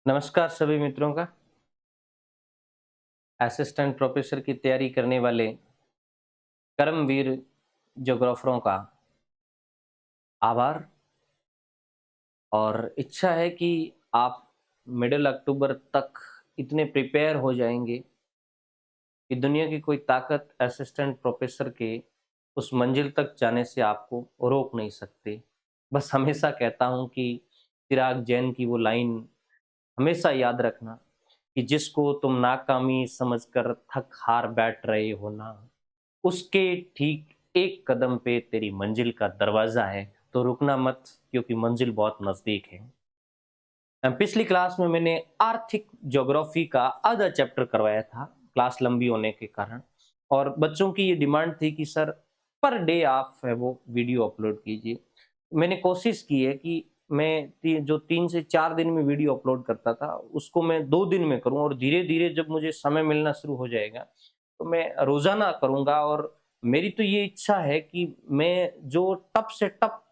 नमस्कार सभी मित्रों का। असिस्टेंट प्रोफेसर की तैयारी करने वाले कर्मवीर ज्योग्राफरों का आभार और इच्छा है कि आप मिडिल अक्टूबर तक इतने प्रिपेयर हो जाएंगे कि दुनिया की कोई ताकत असिस्टेंट प्रोफेसर के उस मंजिल तक जाने से आपको रोक नहीं सकते। बस हमेशा कहता हूँ कि चिराग जैन की वो लाइन हमेशा याद रखना कि जिसको तुम नाकामी समझकर थक हार बैठ रहे हो ना, उसके ठीक एक कदम पे तेरी मंजिल का दरवाजा है, तो रुकना मत क्योंकि मंजिल बहुत नजदीक है। पिछली क्लास में मैंने आर्थिक ज्योग्राफी का आधा चैप्टर करवाया था, क्लास लंबी होने के कारण, और बच्चों की ये डिमांड थी कि सर पर डे आप है वो वीडियो अपलोड कीजिए। मैंने कोशिश की है कि मैं जो 3 से 4 दिन में वीडियो अपलोड करता था उसको मैं 2 दिन में करूं, और धीरे धीरे जब मुझे समय मिलना शुरू हो जाएगा तो मैं रोजाना करूंगा। और मेरी तो ये इच्छा है कि मैं जो टप से टप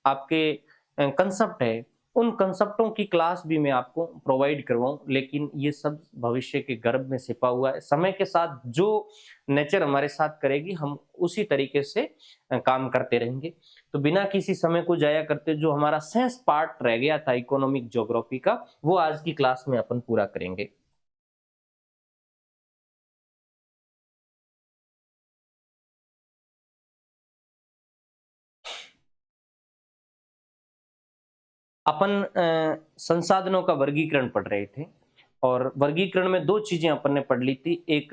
आपके कंसेप्ट है, उन कंसेप्टों की क्लास भी मैं आपको प्रोवाइड करवाऊं, लेकिन ये सब भविष्य के गर्भ में छिपा हुआ है। समय के साथ जो नेचर हमारे साथ करेगी हम उसी तरीके से काम करते रहेंगे। तो बिना किसी समय को जाया करते जो हमारा शेष पार्ट रह गया था इकोनॉमिक ज्योग्राफी का, वो आज की क्लास में अपन पूरा करेंगे। अपन संसाधनों का वर्गीकरण पढ़ रहे थे, और वर्गीकरण में दो चीजें अपन ने पढ़ ली थी। एक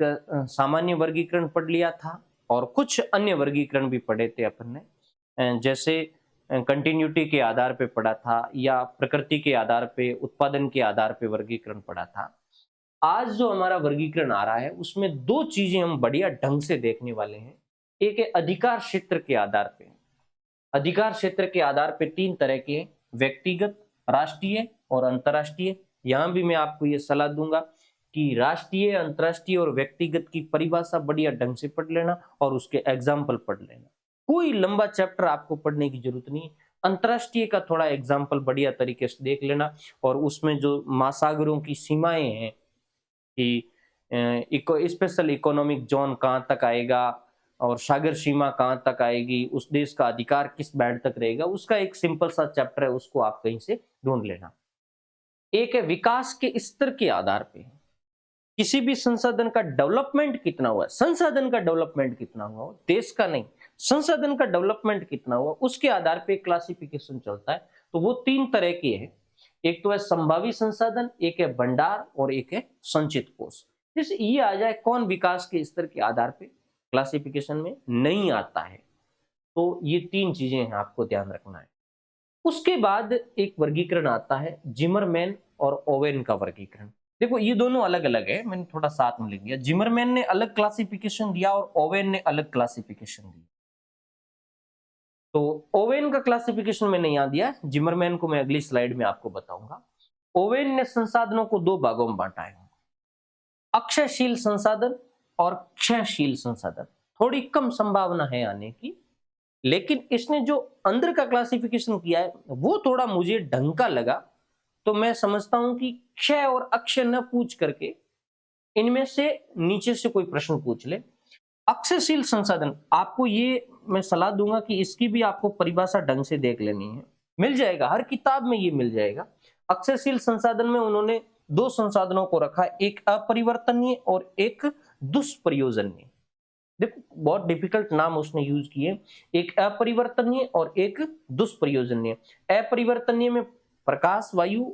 सामान्य वर्गीकरण पढ़ लिया था और कुछ अन्य वर्गीकरण भी पढ़े थे अपन ने। जैसे कंटिन्यूटी के आधार पे पढ़ा था या प्रकृति के आधार पे, उत्पादन के आधार पे वर्गीकरण पढ़ा था। आज जो हमारा वर्गीकरण आ रहा है उसमें दो चीजें हम बढ़िया ढंग से देखने वाले हैं। एक है अधिकार क्षेत्र के आधार पे। अधिकार क्षेत्र के आधार पे तीन तरह के हैं: व्यक्तिगत, राष्ट्रीय और अंतर्राष्ट्रीय। यहां भी मैं आपको ये सलाह दूंगा कि राष्ट्रीय, अंतर्राष्ट्रीय और व्यक्तिगत की परिभाषा बढ़िया ढंग से पढ़ लेना और उसके एग्जाम्पल पढ़ लेना। कोई लंबा चैप्टर आपको पढ़ने की जरूरत नहीं। अंतर्राष्ट्रीय का थोड़ा एग्जाम्पल बढ़िया तरीके से देख लेना, और उसमें जो महासागरों की सीमाएं हैं कि स्पेशल इकोनॉमिक जोन कहाँ तक आएगा और सागर सीमा कहाँ तक आएगी, उस देश का अधिकार किस बैंड तक रहेगा, उसका एक सिंपल सा चैप्टर है, उसको आप कहीं से ढूंढ लेना। एक है विकास के स्तर के आधार पे किसी भी संसाधन का डेवलपमेंट कितना हुआ है। संसाधन का डेवलपमेंट कितना हुआ हो, देश का नहीं, संसाधन का डेवलपमेंट कितना हुआ, उसके आधार पे क्लासिफिकेशन चलता है। तो वो तीन तरह के हैं। एक तो है संभावी संसाधन, एक है भंडार और एक है संचित कोष। जैसे ये आ जाए कौन विकास के स्तर के आधार पे क्लासिफिकेशन में नहीं आता है, तो ये तीन चीजें हैं आपको ध्यान रखना है। उसके बाद एक वर्गीकरण आता है जिमरमैन और ओवेन का वर्गीकरण। देखो ये दोनों अलग अलग है, मैंने थोड़ा साथ में लिख दिया। जिमरमैन ने अलग क्लासिफिकेशन दिया और ओवेन ने अलग क्लासिफिकेशन दिया। तो ओवेन का क्लासिफिकेशन मैंने यहां दिया, जिमरमैन को मैं अगली स्लाइड में आपको बताऊंगा। ओवेन ने संसाधनों को दो भागों में बांटा है: अक्षयशील संसाधन और क्षयशील संसाधन। थोड़ी कम संभावना है आने की, लेकिन इसने जो अंदर का क्लासिफिकेशन किया है वो थोड़ा मुझे ढंग का लगा। तो मैं समझता हूं कि क्षय और अक्षय न पूछ करके इनमें से नीचे से कोई प्रश्न पूछ ले। अक्षयशील संसाधन, आपको ये मैं सलाह दूंगा कि इसकी भी आपको परिभाषा ढंग से देख लेनी है। मिल जाएगा, हर किताब में ये मिल जाएगा। अक्षयशील संसाधन में उन्होंने दो संसाधनों को रखा, एक अपरिवर्तनीय और एक दुष्प्रयोजनीय। देखो बहुत डिफिकल्ट नाम उसने यूज किए, एक अपरिवर्तनीय और एक दुष्प्रयोजनीय। अपरिवर्तनीय में प्रकाश वायु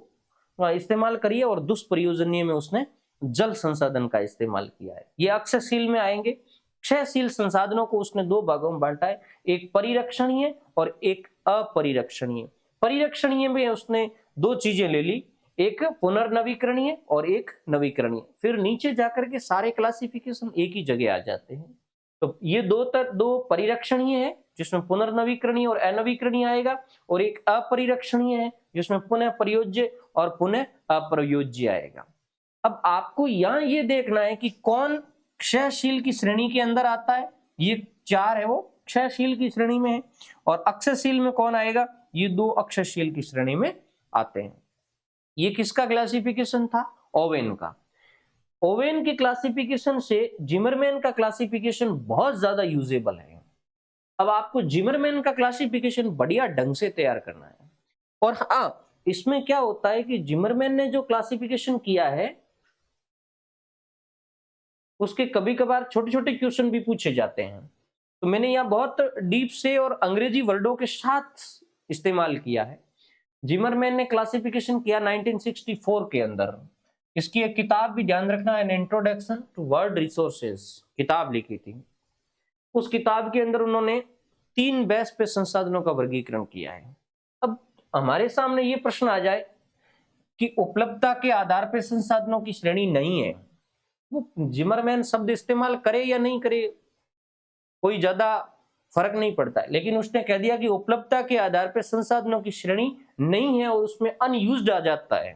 का इस्तेमाल करिए और दुष्प्रयोजनीय में उसने जल संसाधन का इस्तेमाल किया है। ये अक्षयशील में आएंगे। क्षयशील संसाधनों को उसने दो भागों में बांटा है, एक परिरक्षणीय और एक अपरिरक्षणीय। परिरक्षणीय में उसने दो चीजें ले ली, एक पुनर्नवीकरणीय और एक नवीकरणीय। फिर नीचे जाकर के सारे क्लासिफिकेशन एक ही जगह आ जाते हैं। तो ये दो परिरक्षणीय है जिसमें पुनर्नवीकरणीय और अनवीकरणीय आएगा, और एक अपरिरक्षणीय है जिसमें पुनः प्रयोज्य और पुनः अप्रयोज्य आएगा। अब आपको यहां ये देखना है कि कौन क्षयशील की श्रेणी के अंदर आता है। ये चार है वो क्षयशील की श्रेणी में है, और अक्षयशील में कौन आएगा, ये दो अक्षयशील की श्रेणी में आते हैं। ये किसका क्लासिफिकेशन था? ओवेन का। ओवेन के क्लासिफिकेशन से जिमरमैन का क्लासिफिकेशन बहुत ज्यादा यूजेबल है। अब आपको जिमरमैन का क्लासिफिकेशन बढ़िया ढंग से तैयार करना है। और हाँ, इसमें क्या होता है कि जिमरमैन ने जो क्लासिफिकेशन किया है उसके कभी कभार छोटे छोटे क्वेश्चन भी पूछे जाते हैं, तो मैंने यहाँ बहुत डीप से और अंग्रेजी वर्डों के साथ इस्तेमाल किया है। जिमरमैन ने क्लासिफिकेशन किया 1964 के अंदर। इसकी एक किताब भी ध्यान रखना, an introduction to world resources किताब लिखी थी। उस किताब के अंदर उन्होंने 3 बेस पे संसाधनों का वर्गीकरण किया है। अब हमारे सामने ये प्रश्न आ जाए कि उपलब्धता के आधार पर संसाधनों की श्रेणी नहीं है, वो जिमरमैन शब्द इस्तेमाल करे या नहीं करे कोई ज्यादा फर्क नहीं पड़ता है, लेकिन उसने कह दिया कि उपलब्धता के आधार पर संसाधनों की श्रेणी नहीं है और उसमें अनयूज्ड आ जाता है,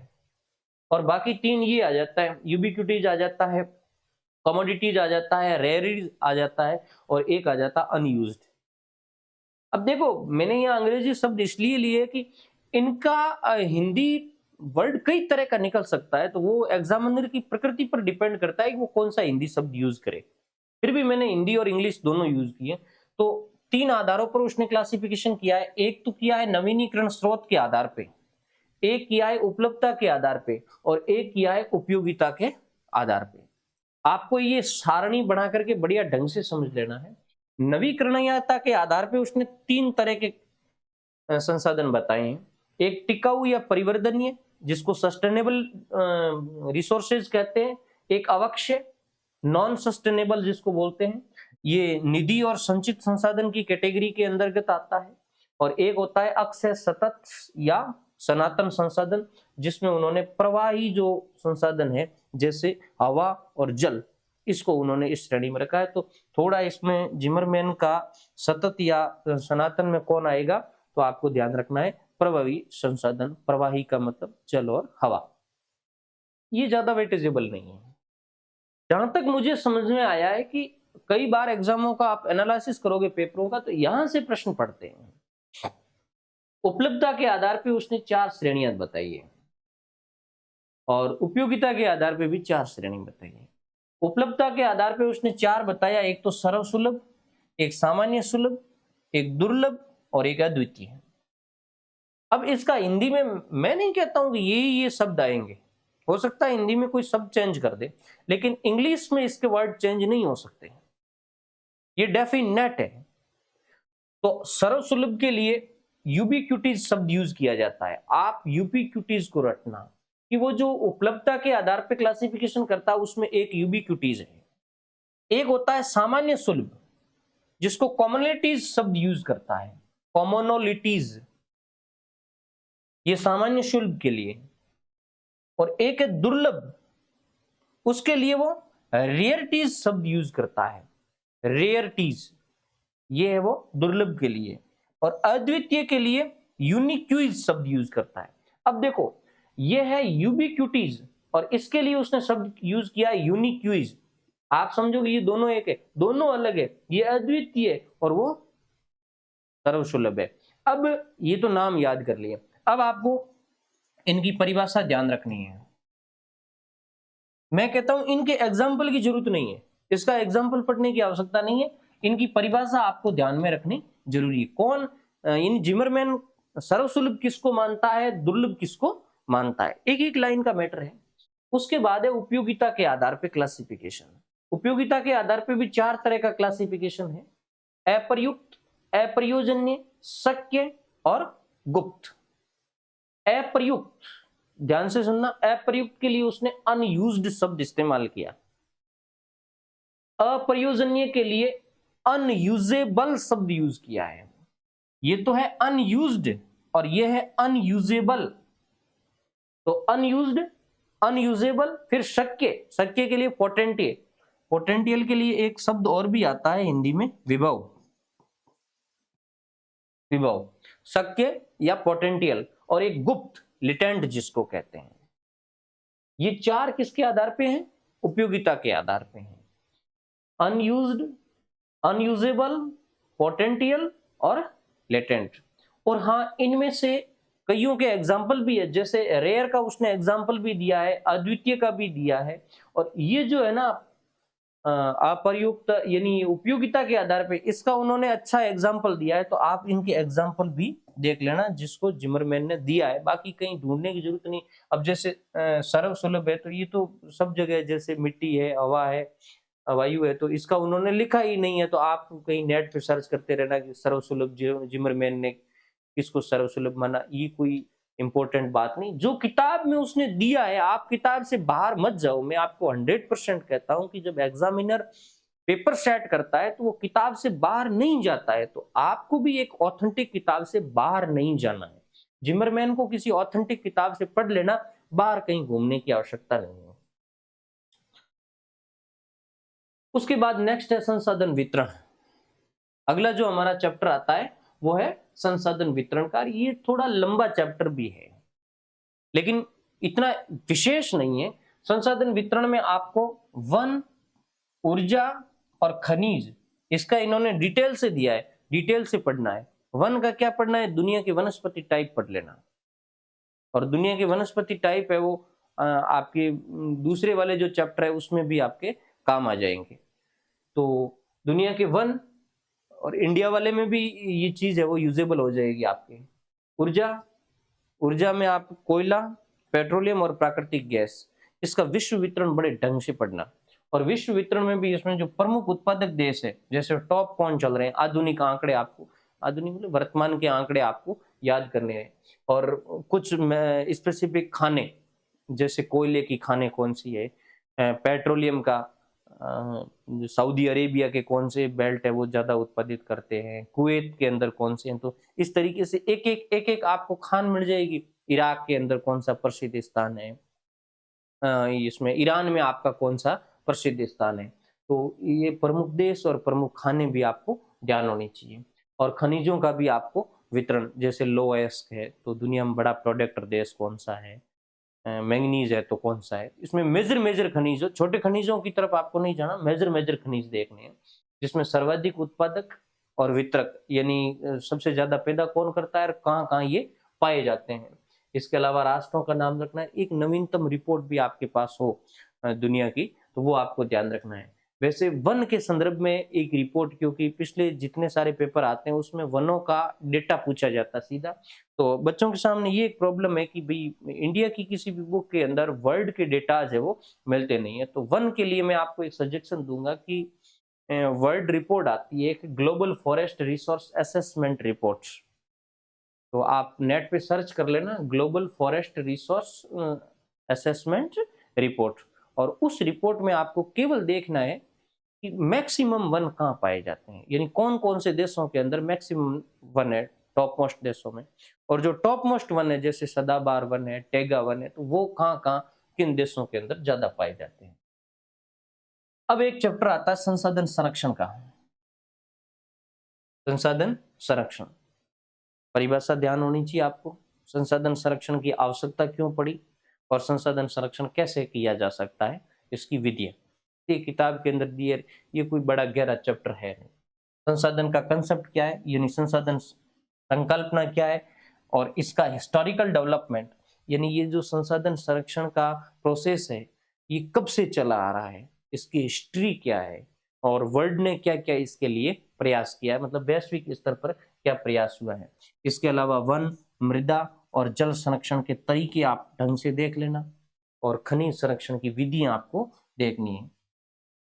और बाकी 3 ये आ जाता है, यूबिक्विटीज आ जाता है, कमोडिटीज आ जाता है, रेयरिटीज आ जाता है, और एक आ जाता अनयूज्ड। अब देखो, मैंने यहाँ अंग्रेजी शब्द इसलिए लिए कि इनका हिंदी वर्ड कई तरह का निकल सकता है, तो वो एग्जामिनर की प्रकृति पर डिपेंड करता है कि वो कौन सा हिंदी शब्द यूज करे। फिर भी मैंने हिंदी और इंग्लिश दोनों यूज किए। तो 3 आधारों पर उसने क्लासिफिकेशन किया है। एक तो किया है नवीनीकरण स्रोत के आधार पे, एक किया है उपलब्धता के आधार पे, और एक किया है उपयोगिता के आधार पे। आपको ये सारणी बना करके बढ़िया ढंग से समझ लेना है। नवीकरणीयता के आधार पे उसने 3 तरह के संसाधन बताए हैं। एक टिकाऊ या परिवर्तनीय, जिसको सस्टेनेबल रिसोर्सेज कहते हैं। एक अवक्षय, नॉन सस्टेनेबल जिसको बोलते हैं, ये निधि और संचित संसाधन की कैटेगरी के अंतर्गत आता है। और एक होता है अक्षय, सतत या सनातन संसाधन, जिसमें उन्होंने प्रवाही जो संसाधन है जैसे हवा और जल, इसको उन्होंने इस श्रेणी में रखा है। तो थोड़ा इसमें जिमरमैन का सतत या सनातन में कौन आएगा, तो आपको ध्यान रखना है प्रवाही संसाधन। प्रवाही का मतलब जल और हवा, ये ज्यादा वेटेजेबल नहीं है। जहां तक मुझे समझ में आया है कि कई बार एग्जामों का आप एनालिसिस करोगे पेपरों का, तो यहां से प्रश्न पढ़ते हैं। उपलब्धता के आधार पे उसने 4 श्रेणियां बताई है, और उपयोगिता के आधार पे भी 4 श्रेणी बताई है। उपलब्धता के आधार पे उसने 4 बताया, एक तो सर्वसुलभ, एक सामान्य सुलभ, एक दुर्लभ, और एक अद्वितीय। अब इसका हिंदी में मैं नहीं कहता हूं कि ये शब्द आएंगे, हो सकता है हिंदी में कोई शब्द चेंज कर दे, लेकिन इंग्लिश में इसके वर्ड चेंज नहीं हो सकते, ये डेफिनेट है। तो सर्वसुलभ के लिए यूबिक्विटीज शब्द यूज किया जाता है। आप यूबिक्विटीज को रटना कि वो जो उपलब्धता के आधार पर क्लासिफिकेशन करता है उसमें एक यूबिक्विटीज है। एक होता है सामान्य सुलभ, जिसको कॉमनलिटीज शब्द यूज करता है, कॉमोनोलिटीज, ये सामान्य शुल्क के लिए। और एक है दुर्लभ, उसके लिए वो रेयरिटीज शब्द यूज करता है, रेयरिटीज, ये है वो दुर्लभ के लिए। और अद्वितीय के लिए यूनिक्यूज शब्द यूज करता है। अब देखो, ये है यूबिक्विटीज, और इसके लिए उसने शब्द यूज किया है यूनिक्यूज। आप समझोगे ये दोनों एक है, दोनों अलग है, ये अद्वितीय है और वो सर्वसुलभ है। अब ये तो नाम याद कर लिए, अब आपको इनकी परिभाषा ध्यान रखनी है। मैं कहता हूं इनके एग्जाम्पल की जरूरत नहीं है, इसका एग्जाम्पल पढ़ने की आवश्यकता नहीं है, इनकी परिभाषा आपको ध्यान में रखनी जरूरी है। कौन इन जिमरमैन सर्वसुलभ किसको मानता है, दुर्लभ किसको मानता है, एक एक लाइन का मैटर है। उसके बाद है उपयोगिता के आधार पर क्लासिफिकेशन। उपयोगिता के आधार पर भी 4 तरह का क्लासिफिकेशन है, अप्रयुक्त, अप्रयोजनीय, शक्य और गुप्त। अप्रयुक्त, ध्यान से सुनना, अप्रयुक्त के लिए उसने अनयूज्ड शब्द इस्तेमाल किया। अप्रयोजनीय के लिए अनयूजेबल शब्द यूज किया है। ये तो है अनयूज्ड और ये है अनयूजेबल। तो अनयूज्ड, अनयूजेबल, फिर शक्य, शक्य के लिए पोटेंटियल, पोटेंटियल के लिए एक शब्द और भी आता है हिंदी में, विभव, विभव, शक्य या पोटेंटियल, और एक गुप्त, लिटेंट जिसको कहते हैं। ये 4 किसके आधार पे हैं, उपयोगिता के आधार पे हैं। अनयूज्ड, अनयूजेबल, पोटेंटियल और लेटेंट। और हाँ, इनमें से कईयों के एग्जाम्पल भी है, जैसे रेयर का उसने एग्जाम्पल भी दिया है, अद्वितीय का भी दिया है। और ये जो है ना अप्रयुक्त यानी उपयोगिता के आधार पे इसका उन्होंने अच्छा एग्जाम्पल दिया है, तो आप इनके एग्जाम्पल भी देख लेना जिसको जिमरमैन ने दिया है, बाकी कहीं ढूंढने की जरूरत नहीं। अब जैसे सर्व सुलभ है तो ये तो सब जगह है, जैसे मिट्टी है, हवा है, वायु है, तो इसका उन्होंने लिखा ही नहीं है, तो आप कहीं नेट पे सर्च करते रहना कि सर्व सुलभ जिमरमैन ने किसको सर्व सुलभ माना, ये कोई इंपॉर्टेंट बात नहीं। जो किताब में उसने दिया है आप किताब से बाहर मत जाओ। मैं आपको 100% कहता हूं कि जब एग्जामिनर पेपर सेट करता है तो वो किताब से बाहर नहीं जाता है, तो आपको भी एक ऑथेंटिक किताब से बाहर नहीं जाना है। जिमरमैन को किसी ऑथेंटिक किताब से पढ़ लेना, बाहर कहीं घूमने की आवश्यकता नहीं है। उसके बाद नेक्स्ट है संसाधन वितरण। अगला जो हमारा चैप्टर आता है वो है संसाधन वितरण का। ये थोड़ा लंबा चैप्टर भी है लेकिन इतना विशेष नहीं है। संसाधन वितरण में आपको वन, ऊर्जा और खनिज, इसका इन्होंने डिटेल से दिया है, डिटेल से पढ़ना है। वन का क्या पढ़ना है, दुनिया की वनस्पति टाइप पढ़ लेना, और दुनिया की वनस्पति टाइप है वो आपके दूसरे वाले जो चैप्टर है उसमें भी आपके काम आ जाएंगे। तो दुनिया के वन और इंडिया वाले में भी ये चीज है वो यूजेबल हो जाएगी आपके। ऊर्जा, ऊर्जा में आप कोयला, पेट्रोलियम और प्राकृतिक गैस, इसका विश्व वितरण बड़े ढंग से पढ़ना। और विश्व वितरण में भी इसमें जो प्रमुख उत्पादक देश है, जैसे टॉप कौन चल रहे हैं, आधुनिक आंकड़े आपको, आधुनिक मतलब वर्तमान के आंकड़े आपको याद करने हैं। और कुछ स्पेसिफिक खाने, जैसे कोयले की खाने कौन सी है, पेट्रोलियम का जो सऊदी अरेबिया के कौन से बेल्ट है वो ज्यादा उत्पादित करते हैं, कुवैत के अंदर कौन से हैं, तो इस तरीके से एक एक आपको खान मिल जाएगी। इराक के अंदर कौन सा प्रसिद्ध स्थान है, इसमें ईरान में आपका कौन सा प्रसिद्ध स्थान है, तो ये प्रमुख देश और प्रमुख खाने भी आपको ध्यान होनी चाहिए। और खनिजों का भी आपको वितरण, जैसे लोएस्ट है तो दुनिया में बड़ा प्रोडक्टर देश कौन सा है, मैंगनीज है तो कौन सा है। इसमें मेजर मेजर खनिज, छोटे खनिजों की तरफ आपको नहीं जाना, मेजर मेजर खनिज देखने हैं जिसमें सर्वाधिक उत्पादक और वितरक, यानी सबसे ज्यादा पैदा कौन करता है और कहाँ कहाँ ये पाए जाते हैं। इसके अलावा राष्ट्रों का नाम रखना है, एक नवीनतम रिपोर्ट भी आपके पास हो दुनिया की तो वो आपको ध्यान रखना है। वैसे वन के संदर्भ में एक रिपोर्ट, क्योंकि पिछले जितने सारे पेपर आते हैं उसमें वनों का डेटा पूछा जाता सीधा, तो बच्चों के सामने ये एक प्रॉब्लम है कि भाई इंडिया की किसी भी बुक के अंदर वर्ल्ड के डेटाज है वो मिलते नहीं है। तो वन के लिए मैं आपको एक सजेशन दूंगा कि वर्ल्ड रिपोर्ट आती है एक global forest resource assessment report, तो आप नेट पे सर्च कर लेना global forest resource assessment report, और उस रिपोर्ट में आपको केवल देखना है कि मैक्सिमम वन कहाँ पाए जाते हैं, यानी कौन कौन से देशों के अंदर मैक्सिमम वन है टॉप मोस्ट देशों में, और जो टॉप मोस्ट वन है जैसे सदाबहार वन है, टेगा वन है, तो वो कहाँ कहाँ किन देशों के अंदर ज्यादा पाए जाते हैं। अब एक चैप्टर आता है संसाधन संरक्षण का। संसाधन संरक्षण परिभाषा ध्यान होनी चाहिए आपको, संसाधन संरक्षण की आवश्यकता क्यों पड़ी और संसाधन संरक्षण कैसे किया जा सकता है, इसकी विधियां ये किताब के अंदर दी है। ये कोई बड़ा गहरा चैप्टर है नहीं। संसाधन का कंसेप्ट क्या है, यानी संसाधन संकल्पना क्या है, और इसका हिस्टोरिकल डेवलपमेंट, यानी ये जो संसाधन संरक्षण का प्रोसेस है ये कब से चला आ रहा है, इसकी हिस्ट्री क्या है, और वर्ल्ड ने क्या क्या इसके लिए प्रयास किया है, मतलब वैश्विक स्तर पर क्या प्रयास हुआ है। इसके अलावा वन, मृदा और जल संरक्षण के तरीके आप ढंग से देख लेना, और खनिज संरक्षण की विधियां आपको देखनी है।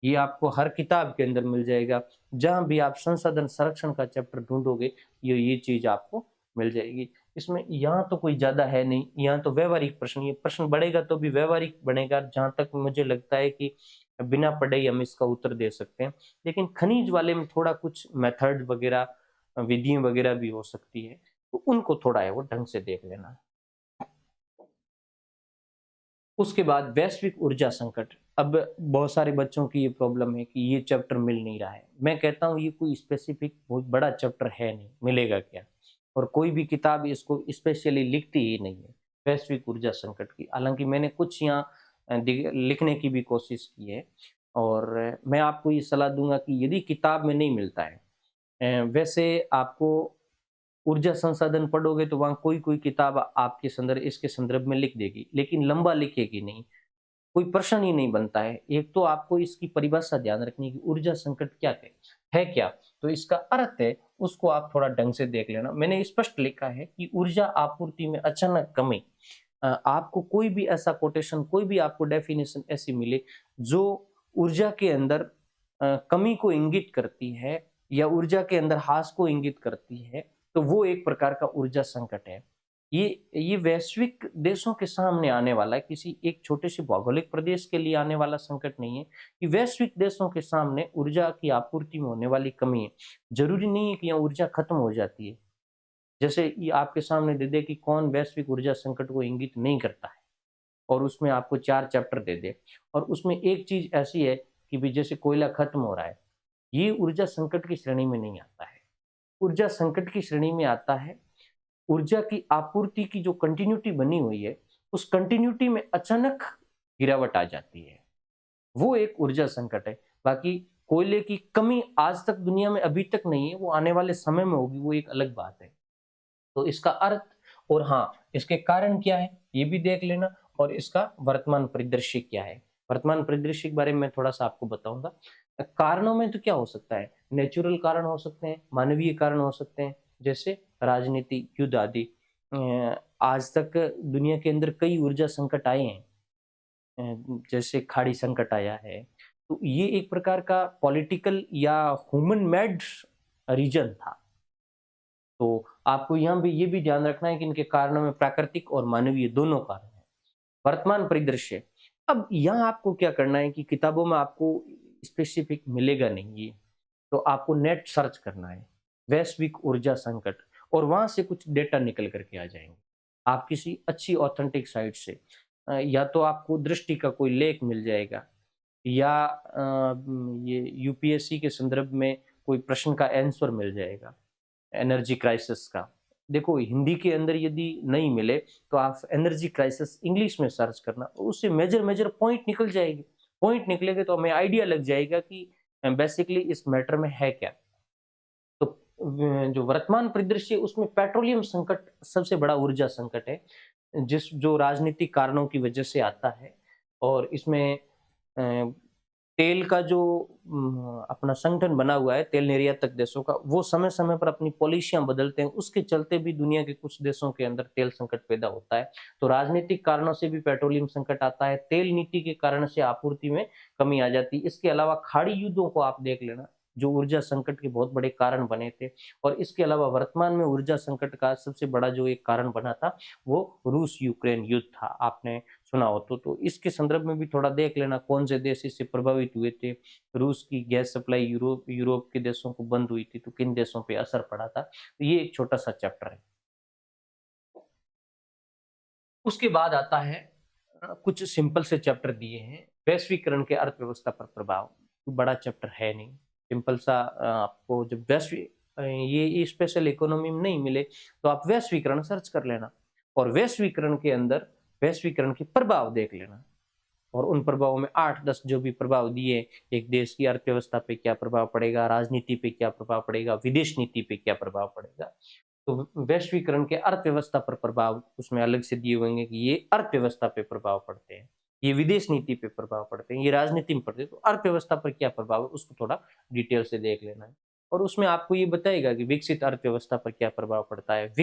ये आपको हर किताब के अंदर मिल जाएगा, जहां भी आप संसाधन संरक्षण का चैप्टर ढूंढोगे ये चीज आपको मिल जाएगी। इसमें यहाँ तो कोई ज्यादा है नहीं, यहाँ तो व्यवहारिक प्रश्न, ये प्रश्न बढ़ेगा तो भी व्यवहारिक बनेगा, जहां तक मुझे लगता है कि बिना पढ़े ही हम इसका उत्तर दे सकते हैं। लेकिन खनिज वाले में थोड़ा कुछ मेथड वगैरह, विधियां वगैरह भी हो सकती है, तो उनको थोड़ा है वो ढंग से देख लेना। उसके बाद वैश्विक ऊर्जा संकट। अब बहुत सारे बच्चों की ये प्रॉब्लम है कि ये चैप्टर मिल नहीं रहा है। मैं कहता हूँ ये कोई स्पेसिफिक बहुत बड़ा चैप्टर है नहीं, मिलेगा क्या, और कोई भी किताब इसको स्पेशली लिखती ही नहीं है वैश्विक ऊर्जा संकट की। हालांकि मैंने कुछ यहाँ लिखने की भी कोशिश की है, और मैं आपको ये सलाह दूंगा कि यदि किताब में नहीं मिलता है, वैसे आपको ऊर्जा संसाधन पढ़ोगे तो वहाँ कोई-कोई किताब आपके इसके संदर्भ में लिख देगी, लेकिन लंबा लिखेगी नहीं। कोई प्रश्न ही नहीं बनता है। एक तो आपको इसकी परिभाषा ध्यान रखनी है कि ऊर्जा संकट क्या है क्या? तो इसका अर्थ है, उसको आप थोड़ा ढंग से देख लेना। मैंने स्पष्ट लिखा है कि ऊर्जा आपूर्ति में अचानक कमी। आपको कोई भी ऐसा कोटेशन, कोई भी आपको डेफिनिशन ऐसी मिले, जो ऊर्जा के अंदर कमी को इंगित करती है या ऊर्जा के अंदर ह्रास को इंगित करती है, तो वो एक प्रकार का ऊर्जा संकट है। ये वैश्विक देशों के सामने आने वाला है, किसी एक छोटे से भौगोलिक प्रदेश के लिए आने वाला संकट नहीं है, कि वैश्विक देशों के सामने ऊर्जा की आपूर्ति में होने वाली कमी है। ज़रूरी नहीं है कि यहाँ ऊर्जा खत्म हो जाती है। जैसे ये आपके सामने दे दे कि कौन वैश्विक ऊर्जा संकट को इंगित नहीं करता है, और उसमें आपको 4 चैप्टर दे दे, और उसमें एक चीज़ ऐसी है कि भई जैसे कोयला खत्म हो रहा है, ये ऊर्जा संकट की श्रेणी में नहीं आता है। ऊर्जा संकट की श्रेणी में आता है ऊर्जा की आपूर्ति की जो कंटिन्यूटी बनी हुई है, उस कंटिन्यूटी में अचानक गिरावट आ जाती है। वो एक ऊर्जा संकट है। बाकी कोयले की कमी आज तक दुनिया में अभी तक नहीं है, वो आने वाले समय में होगी, वो एक अलग बात है। तो इसका अर्थ, और हाँ, इसके कारण क्या है, ये भी देख लेना, और इसका वर्तमान परिदृश्य क्या है। वर्तमान परिदृश्य के बारे में मैं थोड़ा-सा आपको बताऊँगा। कारणों में तो क्या हो सकता है, नेचुरल कारण हो सकते हैं, मानवीय कारण हो सकते हैं, जैसे राजनीति, युद्ध आदि। आज तक दुनिया के अंदर कई ऊर्जा संकट आए हैं। जैसे खाड़ी संकट आया है, तो ये एक प्रकार का पॉलिटिकल या ह्यूमन मेड रीजन था। तो आपको यहाँ भी ये भी ध्यान रखना है कि इनके कारणों में प्राकृतिक और मानवीय दोनों कारण हैं। वर्तमान परिदृश्य, अब यहाँ आपको क्या करना है कि किताबों में आपको स्पेसिफिक मिलेगा नहीं ये, तो आपको नेट सर्च करना है, वैश्विक ऊर्जा संकट, और वहाँ से कुछ डेटा निकल कर के आ जाएँगे। आप किसी अच्छी ऑथेंटिक साइट से या तो आपको दृष्टि का कोई लेख मिल जाएगा, या ये यूपीएससी के संदर्भ में कोई प्रश्न का आंसर मिल जाएगा। एनर्जी क्राइसिस का। देखो हिंदी के अंदर यदि नहीं मिले, तो आप एनर्जी क्राइसिस इंग्लिश में सर्च करना, तो उससे मेजर मेजर पॉइंट निकल जाएगी। पॉइंट निकलेंगे तो हमें आइडिया लग जाएगा कि बेसिकली इस मैटर में है क्या। तो जो वर्तमान परिदृश्य है, उसमें पेट्रोलियम संकट सबसे बड़ा ऊर्जा संकट है, जो राजनीतिक कारणों की वजह से आता है। और इसमें अ, तेल का जो अपना संगठन बना हुआ है, तेल निर्यातक देशों का, वो समय-समय पर अपनी पॉलिसियाँ बदलते हैं, उसके चलते भी दुनिया के कुछ देशों के अंदर तेल संकट पैदा होता है। तो राजनीतिक कारणों से भी पेट्रोलियम संकट आता है, तेल नीति के कारण से आपूर्ति में कमी आ जाती है। इसके अलावा खाड़ी युद्धों को आप देख लेना, जो ऊर्जा संकट के बहुत बड़े कारण बने थे। और इसके अलावा वर्तमान में ऊर्जा संकट का सबसे बड़ा जो एक कारण बना था, वो रूस-यूक्रेन युद्ध था। आपने सुना हो तो इसके संदर्भ में भी थोड़ा देख लेना, कौन से देश इससे प्रभावित हुए थे। रूस की गैस सप्लाई यूरोप यूरोप के देशों को बंद हुई थी, तो किन देशों पे असर पड़ा था। तो ये एक छोटा-सा चैप्टर है। उसके बाद आता है कुछ सिंपल से चैप्टर दिए हैं, वैश्वीकरण के अर्थव्यवस्था पर प्रभाव। बड़ा चैप्टर है नहीं, सिंपल सा। आपको जब ये स्पेशल इकोनॉमी में नहीं मिले, तो आप वैश्वीकरण सर्च कर लेना, और वैश्वीकरण के अंदर वैश्वीकरण के प्रभाव देख लेना। और उन प्रभावों में 8-10 जो भी प्रभाव दिए, एक देश की अर्थव्यवस्था पे क्या प्रभाव पड़ेगा, राजनीति पे क्या प्रभाव पड़ेगा, विदेश नीति पे क्या प्रभाव पड़ेगा। तो वैश्वीकरण के अर्थव्यवस्था पर प्रभाव उसमें अलग से दिए हुए हैं कि ये अर्थव्यवस्था पे प्रभाव पड़ते हैं, ये विदेश नीति पे प्रभाव पड़ते हैं, ये राजनीति में पड़ते हैं, तो अर्थव्यवस्था पर क्या प्रभाव है, उसको थोड़ा डिटेल से देख लेना है। और उसमें आपको ये बताएगा कि विकसित अर्थव्यवस्था पर क्या प्रभाव पड़ता है,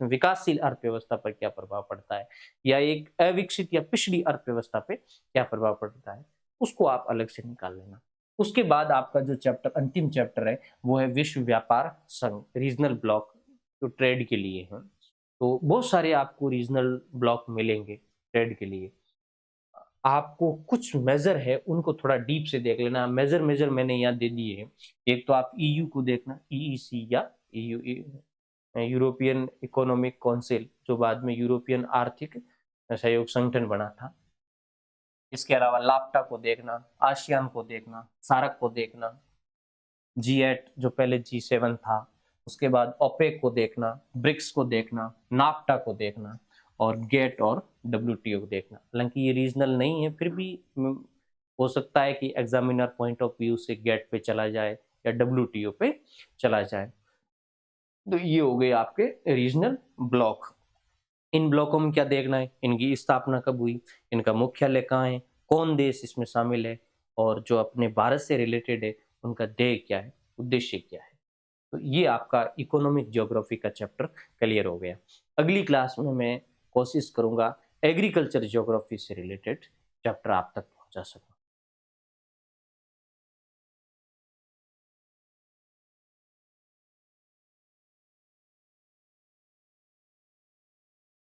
विकासशील अर्थव्यवस्था पर क्या प्रभाव पड़ता है, या एक अविकसित या पिछड़ी अर्थव्यवस्था पे क्या प्रभाव पड़ता है, उसको आप अलग से निकाल लेना। उसके बाद आपका जो चैप्टर, अंतिम चैप्टर है, वो है विश्व व्यापार संघ, रीजनल ब्लॉक, जो ट्रेड के लिए हैं। तो बहुत सारे आपको रीजनल ब्लॉक मिलेंगे ट्रेड के लिए। आपको कुछ मेजर है, उनको थोड़ा डीप से देख लेना। मेजर मेजर मैंने यहाँ दे दिए हैं। एक तो आप ईयू को देखना, ईईसी या ईयू, यूरोपियन इकोनॉमिक काउंसिल, जो बाद में यूरोपियन आर्थिक सहयोग संगठन बना था। इसके अलावा लाप्टा को देखना, आसियान को देखना, सार्क को देखना, जी8 जो पहले जी7 था, उसके बाद ओपेक को देखना, ब्रिक्स को देखना, नाफ्टा को देखना, और गेट और डब्ल्यूटीओ को देखना। हालांकि ये रीजनल नहीं है, फिर भी हो सकता है कि एग्जामिनर पॉइंट ऑफ व्यू से गेट पे चला जाए या डब्ल्यूटीओ पे चला जाए। तो ये हो गए आपके रीजनल ब्लॉक। इन ब्लॉकों में क्या देखना है, इनकी स्थापना कब हुई, इनका मुख्यालय कहाँ है, कौन देश इसमें शामिल है, और जो अपने भारत से रिलेटेड है उनका ध्येय क्या है, उद्देश्य क्या है। तो ये आपका इकोनॉमिक ज्योग्राफी का चैप्टर क्लियर हो गया। अगली क्लास में मैं कोशिश करूंगा एग्रीकल्चर ज्योग्राफी से रिलेटेड चैप्टर आप तक पहुंचा सकूं।